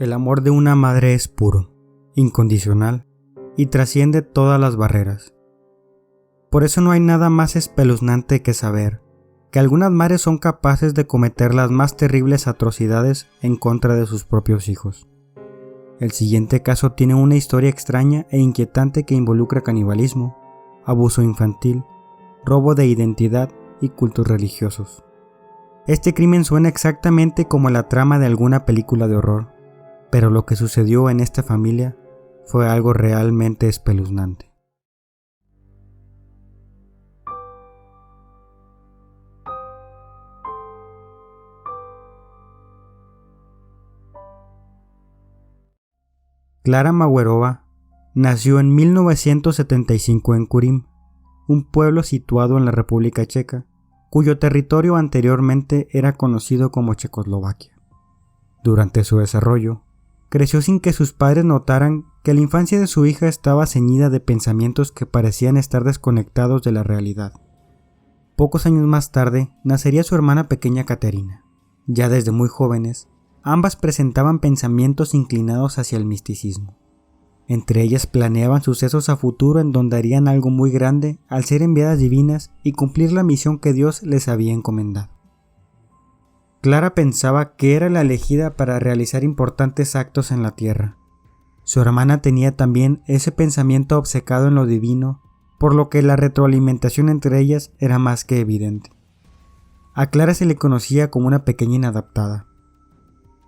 El amor de una madre es puro, incondicional y trasciende todas las barreras. Por eso no hay nada más espeluznante que saber que algunas madres son capaces de cometer las más terribles atrocidades en contra de sus propios hijos. El siguiente caso tiene una historia extraña e inquietante que involucra canibalismo, abuso infantil, robo de identidad y cultos religiosos. Este crimen suena exactamente como la trama de alguna película de horror, pero lo que sucedió en esta familia fue algo realmente espeluznante. Klara Mawerova nació en 1975 en Kurim, un pueblo situado en la República Checa, cuyo territorio anteriormente era conocido como Checoslovaquia. Durante su desarrollo, creció sin que sus padres notaran que la infancia de su hija estaba ceñida de pensamientos que parecían estar desconectados de la realidad. Pocos años más tarde, nacería su hermana pequeña Katerina. Ya desde muy jóvenes, ambas presentaban pensamientos inclinados hacia el misticismo. Entre ellas planeaban sucesos a futuro en donde harían algo muy grande al ser enviadas divinas y cumplir la misión que Dios les había encomendado. Klara pensaba que era la elegida para realizar importantes actos en la tierra. Su hermana tenía también ese pensamiento obcecado en lo divino, por lo que la retroalimentación entre ellas era más que evidente. A Klara se le conocía como una pequeña inadaptada.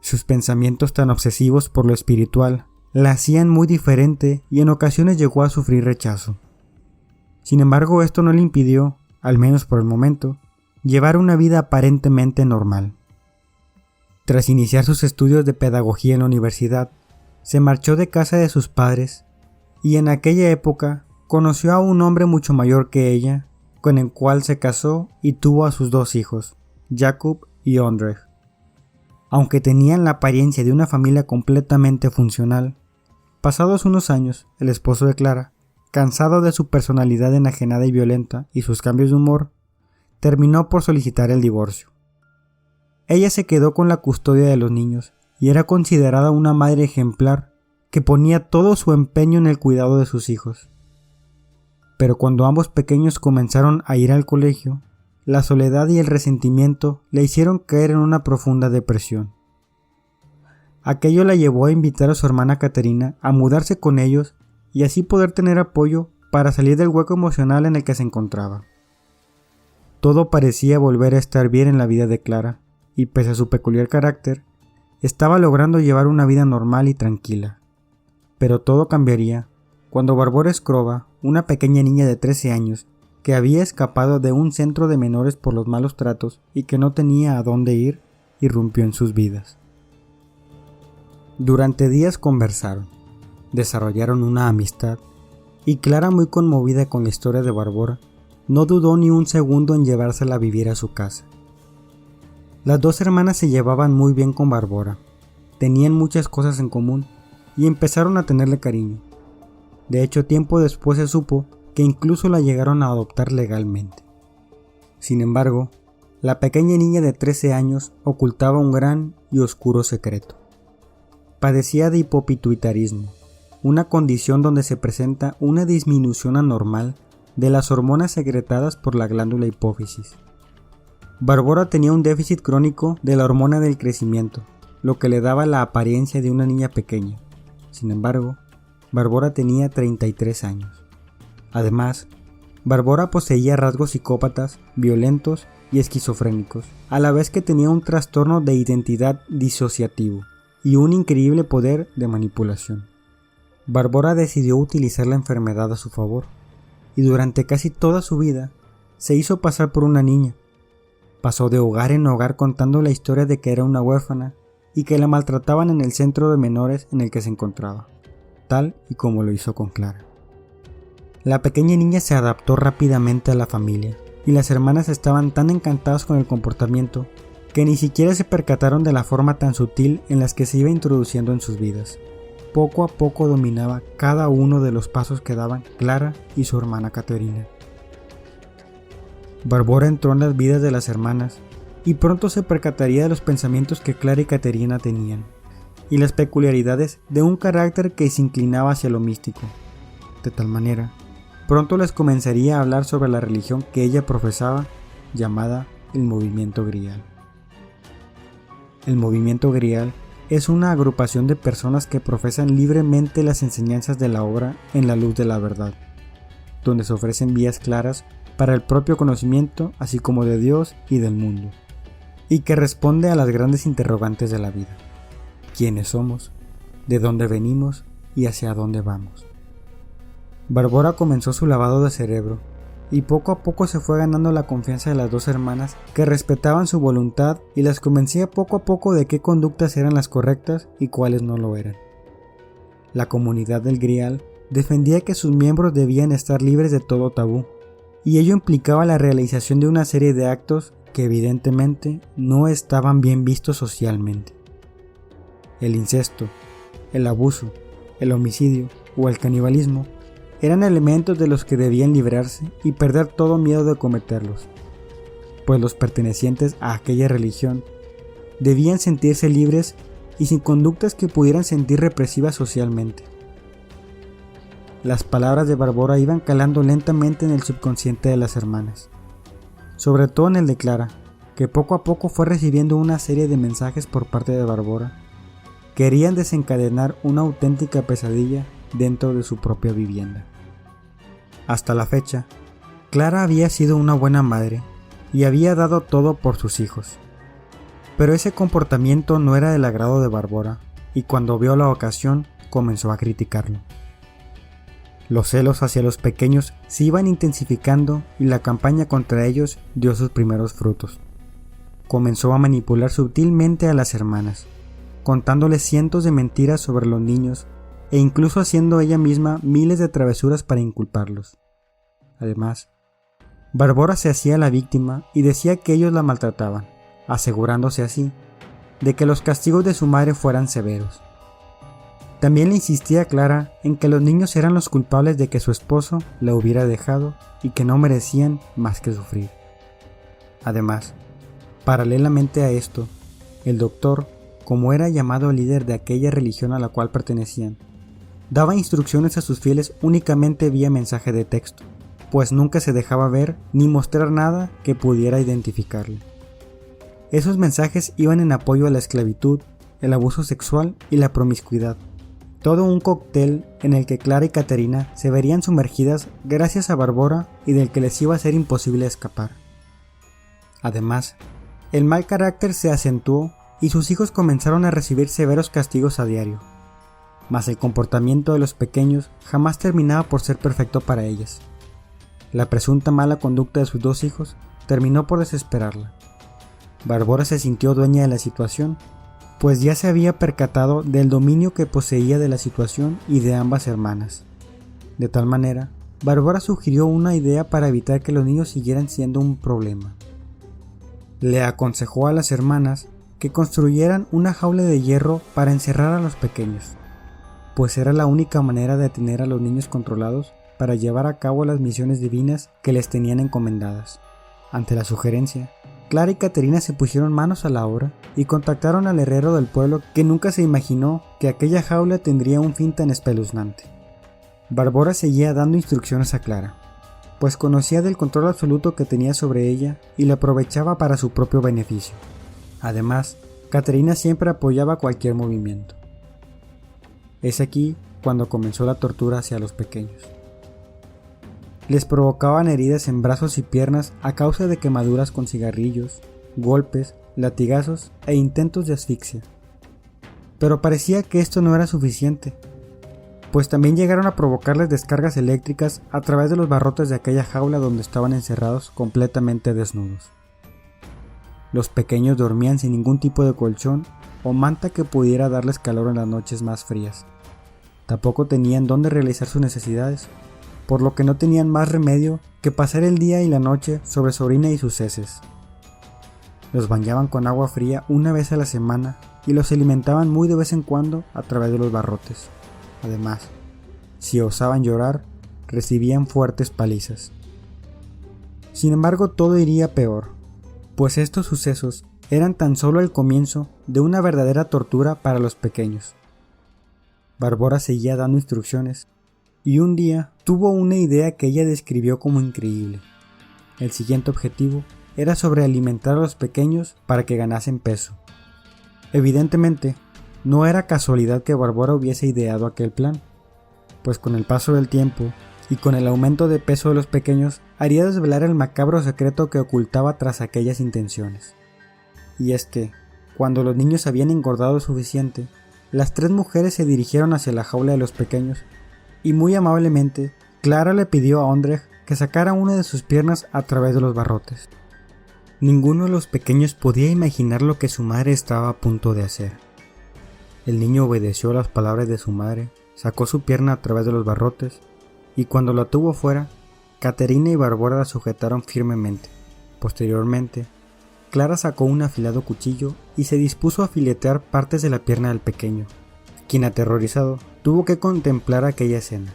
Sus pensamientos tan obsesivos por lo espiritual la hacían muy diferente y en ocasiones llegó a sufrir rechazo. Sin embargo, esto no le impidió, al menos por el momento, llevar una vida aparentemente normal. Tras iniciar sus estudios de pedagogía en la universidad, se marchó de casa de sus padres y en aquella época conoció a un hombre mucho mayor que ella, con el cual se casó y tuvo a sus 2 hijos, Jakub y Ondrej. Aunque tenían la apariencia de una familia completamente funcional, pasados unos años, el esposo de Klara, cansado de su personalidad enajenada y violenta y sus cambios de humor, terminó por solicitar el divorcio. Ella se quedó con la custodia de los niños y era considerada una madre ejemplar que ponía todo su empeño en el cuidado de sus hijos. Pero cuando ambos pequeños comenzaron a ir al colegio, la soledad y el resentimiento le hicieron caer en una profunda depresión. Aquello la llevó a invitar a su hermana Katerina a mudarse con ellos y así poder tener apoyo para salir del hueco emocional en el que se encontraba. Todo parecía volver a estar bien en la vida de Klara, y pese a su peculiar carácter, estaba logrando llevar una vida normal y tranquila. Pero todo cambiaría cuando Barbora Skrova, una pequeña niña de 13 años, que había escapado de un centro de menores por los malos tratos y que no tenía a dónde ir, irrumpió en sus vidas. Durante días conversaron, desarrollaron una amistad, y Klara, muy conmovida con la historia de Barbora, no dudó ni un segundo en llevársela a vivir a su casa. Las 2 hermanas se llevaban muy bien con Barbora, tenían muchas cosas en común y empezaron a tenerle cariño. De hecho, tiempo después se supo que incluso la llegaron a adoptar legalmente. Sin embargo, la pequeña niña de 13 años ocultaba un gran y oscuro secreto. Padecía de hipopituitarismo, una condición donde se presenta una disminución anormal de las hormonas secretadas por la glándula hipófisis. Barbora tenía un déficit crónico de la hormona del crecimiento, lo que le daba la apariencia de una niña pequeña. Sin embargo, Barbora tenía 33 años. Además, Barbora poseía rasgos psicópatas, violentos y esquizofrénicos, a la vez que tenía un trastorno de identidad disociativo y un increíble poder de manipulación. Barbora decidió utilizar la enfermedad a su favor, y durante casi toda su vida se hizo pasar por una niña. Pasó de hogar en hogar contando la historia de que era una huérfana y que la maltrataban en el centro de menores en el que se encontraba, tal y como lo hizo con Klara. La pequeña niña se adaptó rápidamente a la familia y las hermanas estaban tan encantadas con el comportamiento que ni siquiera se percataron de la forma tan sutil en las que se iba introduciendo en sus vidas. Poco a poco dominaba cada uno de los pasos que daban Klara y su hermana Katerina. Barbora entró en las vidas de las hermanas y pronto se percataría de los pensamientos que Klara y Katerina tenían, y las peculiaridades de un carácter que se inclinaba hacia lo místico. De tal manera, pronto les comenzaría a hablar sobre la religión que ella profesaba, llamada el Movimiento Grial. El Movimiento Grial es una agrupación de personas que profesan libremente las enseñanzas de la obra en la luz de la verdad, donde se ofrecen vías claras para el propio conocimiento, así como de Dios y del mundo, y que responde a las grandes interrogantes de la vida: ¿quiénes somos? ¿De dónde venimos? ¿Y hacia dónde vamos? Bárbara comenzó su lavado de cerebro, y poco a poco se fue ganando la confianza de las dos hermanas, que respetaban su voluntad y las convencía poco a poco de qué conductas eran las correctas y cuáles no lo eran. La comunidad del Grial defendía que sus miembros debían estar libres de todo tabú, y ello implicaba la realización de una serie de actos que evidentemente no estaban bien vistos socialmente. El incesto, el abuso, el homicidio o el canibalismo eran elementos de los que debían librarse y perder todo miedo de cometerlos, pues los pertenecientes a aquella religión debían sentirse libres y sin conductas que pudieran sentir represivas socialmente. Las palabras de Bárbara iban calando lentamente en el subconsciente de las hermanas, sobre todo en el de Clara, que poco a poco fue recibiendo una serie de mensajes por parte de Bárbara. Querían desencadenar una auténtica pesadilla dentro de su propia vivienda. Hasta la fecha, Clara había sido una buena madre y había dado todo por sus hijos. Pero ese comportamiento no era del agrado de Bárbara, y cuando vio la ocasión comenzó a criticarlo. Los celos hacia los pequeños se iban intensificando y la campaña contra ellos dio sus primeros frutos. Comenzó a manipular sutilmente a las hermanas, contándoles cientos de mentiras sobre los niños e incluso haciendo ella misma miles de travesuras para inculparlos. Además, Bárbara se hacía la víctima y decía que ellos la maltrataban, asegurándose así de que los castigos de su madre fueran severos. También le insistía a Clara en que los niños eran los culpables de que su esposo la hubiera dejado y que no merecían más que sufrir. Además, paralelamente a esto, el doctor, como era llamado el líder de aquella religión a la cual pertenecían, daba instrucciones a sus fieles únicamente vía mensaje de texto, pues nunca se dejaba ver ni mostrar nada que pudiera identificarle. Esos mensajes iban en apoyo a la esclavitud, el abuso sexual y la promiscuidad. Todo un cóctel en el que Clara y Caterina se verían sumergidas gracias a Bárbara y del que les iba a ser imposible escapar. Además, el mal carácter se acentuó y sus hijos comenzaron a recibir severos castigos a diario. Mas el comportamiento de los pequeños jamás terminaba por ser perfecto para ellas. La presunta mala conducta de sus dos hijos terminó por desesperarla. Bárbara se sintió dueña de la situación, pues ya se había percatado del dominio que poseía de la situación y de ambas hermanas. De tal manera, Bárbara sugirió una idea para evitar que los niños siguieran siendo un problema. Le aconsejó a las hermanas que construyeran una jaula de hierro para encerrar a los pequeños, pues era la única manera de tener a los niños controlados para llevar a cabo las misiones divinas que les tenían encomendadas. Ante la sugerencia, Clara y Caterina se pusieron manos a la obra y contactaron al herrero del pueblo, que nunca se imaginó que aquella jaula tendría un fin tan espeluznante. Bárbara seguía dando instrucciones a Clara, pues conocía del control absoluto que tenía sobre ella y lo aprovechaba para su propio beneficio. Además, Caterina siempre apoyaba cualquier movimiento. Es aquí cuando comenzó la tortura hacia los pequeños. Les provocaban heridas en brazos y piernas a causa de quemaduras con cigarrillos, golpes, latigazos e intentos de asfixia. Pero parecía que esto no era suficiente, pues también llegaron a provocarles descargas eléctricas a través de los barrotes de aquella jaula donde estaban encerrados completamente desnudos. Los pequeños dormían sin ningún tipo de colchón o manta que pudiera darles calor en las noches más frías. Tampoco tenían dónde realizar sus necesidades, por lo que no tenían más remedio que pasar el día y la noche sobre su orina y sus heces. Los bañaban con agua fría una vez a la semana y los alimentaban muy de vez en cuando a través de los barrotes. Además, si osaban llorar, recibían fuertes palizas. Sin embargo, todo iría peor, pues estos sucesos eran tan solo el comienzo de una verdadera tortura para los pequeños. Bárbara seguía dando instrucciones, y un día tuvo una idea que ella describió como increíble. El siguiente objetivo era sobrealimentar a los pequeños para que ganasen peso. Evidentemente, no era casualidad que Bárbara hubiese ideado aquel plan, pues con el paso del tiempo y con el aumento de peso de los pequeños haría desvelar el macabro secreto que ocultaba tras aquellas intenciones. Y es que, cuando los niños habían engordado suficiente, las tres mujeres se dirigieron hacia la jaula de los pequeños y muy amablemente Clara le pidió a Ondrej que sacara una de sus piernas a través de los barrotes. Ninguno de los pequeños podía imaginar lo que su madre estaba a punto de hacer. El niño obedeció a las palabras de su madre, sacó su pierna a través de los barrotes y cuando la tuvo fuera, Caterina y Bárbara la sujetaron firmemente. Posteriormente, Clara sacó un afilado cuchillo y se dispuso a filetear partes de la pierna del pequeño, quien aterrorizado tuvo que contemplar aquella escena.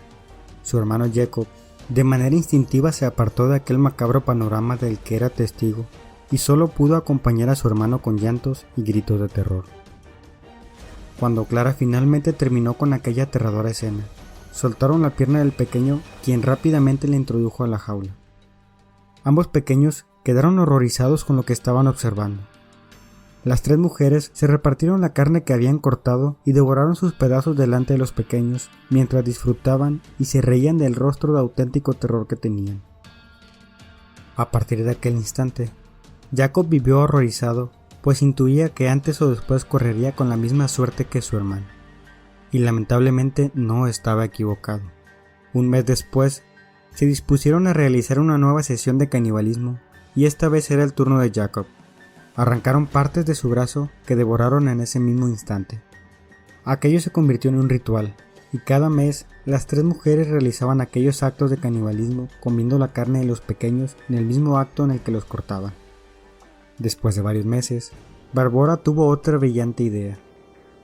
Su hermano Jacob, de manera instintiva, se apartó de aquel macabro panorama del que era testigo y solo pudo acompañar a su hermano con llantos y gritos de terror. Cuando Clara finalmente terminó con aquella aterradora escena, soltaron la pierna del pequeño, quien rápidamente le introdujo a la jaula. Ambos pequeños quedaron horrorizados con lo que estaban observando. Las tres mujeres se repartieron la carne que habían cortado y devoraron sus pedazos delante de los pequeños, mientras disfrutaban y se reían del rostro de auténtico terror que tenían. A partir de aquel instante, Jacob vivió horrorizado, pues intuía que antes o después correría con la misma suerte que su hermano. Y lamentablemente no estaba equivocado. Un mes después, se dispusieron a realizar una nueva sesión de canibalismo, y esta vez era el turno de Jacob. Arrancaron partes de su brazo que devoraron en ese mismo instante. Aquello se convirtió en un ritual, y cada mes las tres mujeres realizaban aquellos actos de canibalismo comiendo la carne de los pequeños en el mismo acto en el que los cortaban. Después de varios meses, Bárbara tuvo otra brillante idea,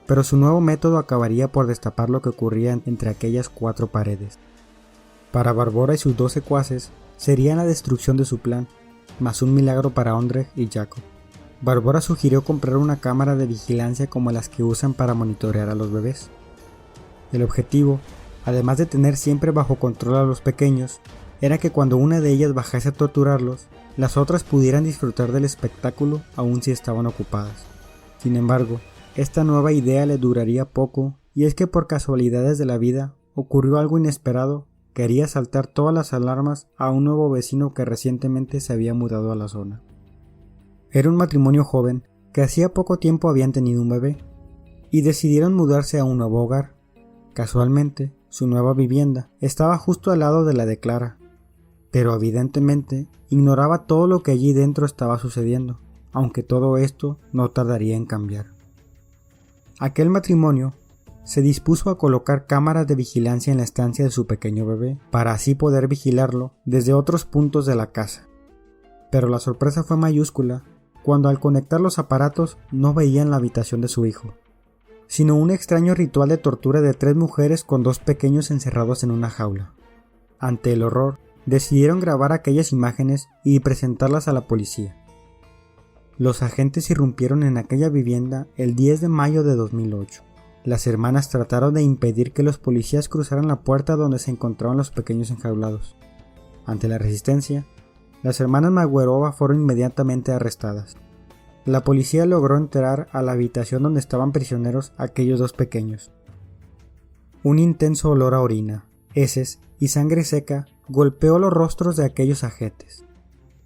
pero su nuevo método acabaría por destapar lo que ocurría entre aquellas cuatro paredes. Para Bárbara y sus 2 secuaces sería la destrucción de su plan, más un milagro para Ondrej y Jacob. Bárbara sugirió comprar una cámara de vigilancia como las que usan para monitorear a los bebés. El objetivo, además de tener siempre bajo control a los pequeños, era que cuando una de ellas bajase a torturarlos, las otras pudieran disfrutar del espectáculo aun si estaban ocupadas. Sin embargo, esta nueva idea le duraría poco, y es que por casualidades de la vida ocurrió algo inesperado que haría saltar todas las alarmas a un nuevo vecino que recientemente se había mudado a la zona. Era un matrimonio joven que hacía poco tiempo habían tenido un bebé, y decidieron mudarse a un nuevo hogar. Casualmente, su nueva vivienda estaba justo al lado de la de Clara, pero evidentemente ignoraba todo lo que allí dentro estaba sucediendo, aunque todo esto no tardaría en cambiar. Aquel matrimonio se dispuso a colocar cámaras de vigilancia en la estancia de su pequeño bebé, para así poder vigilarlo desde otros puntos de la casa. Pero la sorpresa fue mayúscula cuando al conectar los aparatos no veían la habitación de su hijo, sino un extraño ritual de tortura de 3 mujeres con 2 pequeños encerrados en una jaula. Ante el horror, decidieron grabar aquellas imágenes y presentarlas a la policía. Los agentes irrumpieron en aquella vivienda el 10 de mayo de 2008. Las hermanas trataron de impedir que los policías cruzaran la puerta donde se encontraban los pequeños enjaulados. Ante la resistencia, las hermanas Magüerova fueron inmediatamente arrestadas. La policía logró entrar a la habitación donde estaban prisioneros aquellos 2 pequeños. Un intenso olor a orina, heces y sangre seca golpeó los rostros de aquellos agentes,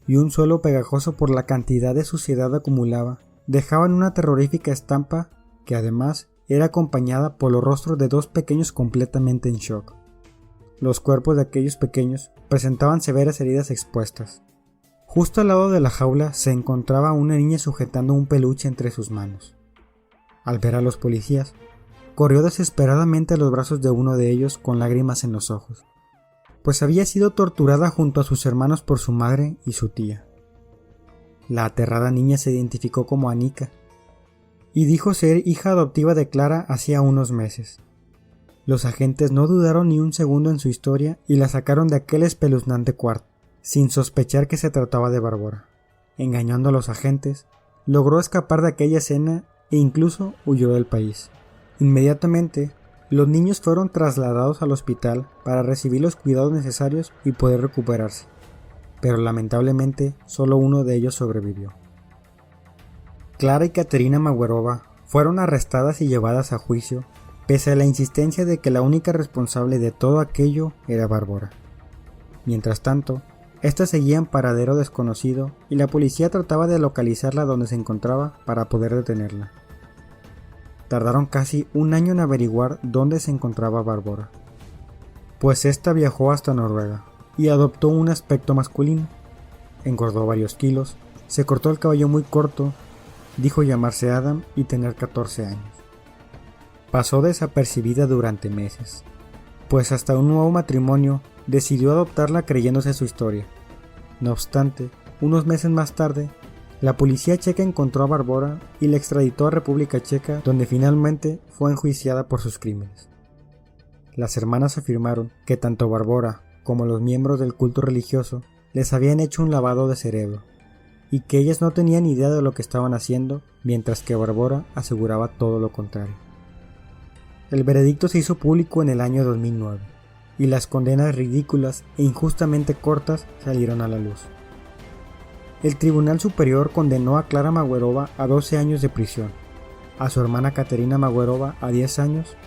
y un suelo pegajoso por la cantidad de suciedad acumulada dejaban una terrorífica estampa que además era acompañada por los rostros de 2 pequeños completamente en shock. Los cuerpos de aquellos pequeños presentaban severas heridas expuestas. Justo al lado de la jaula se encontraba una niña sujetando un peluche entre sus manos. Al ver a los policías, corrió desesperadamente a los brazos de uno de ellos con lágrimas en los ojos, pues había sido torturada junto a sus hermanos por su madre y su tía. La aterrada niña se identificó como Anika y dijo ser hija adoptiva de Clara hacía unos meses. Los agentes no dudaron ni un segundo en su historia y la sacaron de aquel espeluznante cuarto, sin sospechar que se trataba de Bárbara. Engañando a los agentes, logró escapar de aquella escena e incluso huyó del país. Inmediatamente, los niños fueron trasladados al hospital para recibir los cuidados necesarios y poder recuperarse, pero lamentablemente solo uno de ellos sobrevivió. Clara y Katerina Maguerova fueron arrestadas y llevadas a juicio, pese a la insistencia de que la única responsable de todo aquello era Bárbara. Mientras tanto, esta seguía en paradero desconocido y la policía trataba de localizarla donde se encontraba para poder detenerla. Tardaron casi un año en averiguar dónde se encontraba Bárbara, pues esta viajó hasta Noruega y adoptó un aspecto masculino. Engordó varios kilos, se cortó el cabello muy corto, dijo llamarse Adam y tener 14 años. Pasó desapercibida durante meses, pues hasta un nuevo matrimonio decidió adoptarla creyéndose su historia. No obstante, unos meses más tarde, la policía checa encontró a Bárbara y la extraditó a República Checa, donde finalmente fue enjuiciada por sus crímenes. Las hermanas afirmaron que tanto Bárbara como los miembros del culto religioso les habían hecho un lavado de cerebro, y que ellas no tenían idea de lo que estaban haciendo, mientras que Bárbara aseguraba todo lo contrario. El veredicto se hizo público en el año 2009, y las condenas ridículas e injustamente cortas salieron a la luz. El Tribunal Superior condenó a Clara Maguerova a 12 años de prisión, a su hermana Katerina Maguerova a 10 años,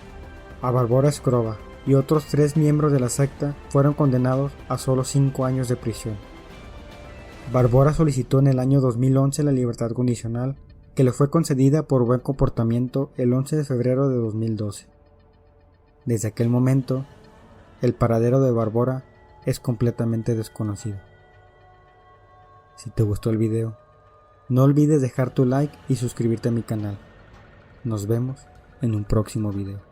a Bárbara Skrova y otros 3 miembros de la secta fueron condenados a solo 5 años de prisión. Bárbara solicitó en el año 2011 la libertad condicional, que le fue concedida por buen comportamiento el 11 de febrero de 2012. Desde aquel momento, el paradero de Bárbara es completamente desconocido. Si te gustó el video, no olvides dejar tu like y suscribirte a mi canal. Nos vemos en un próximo video.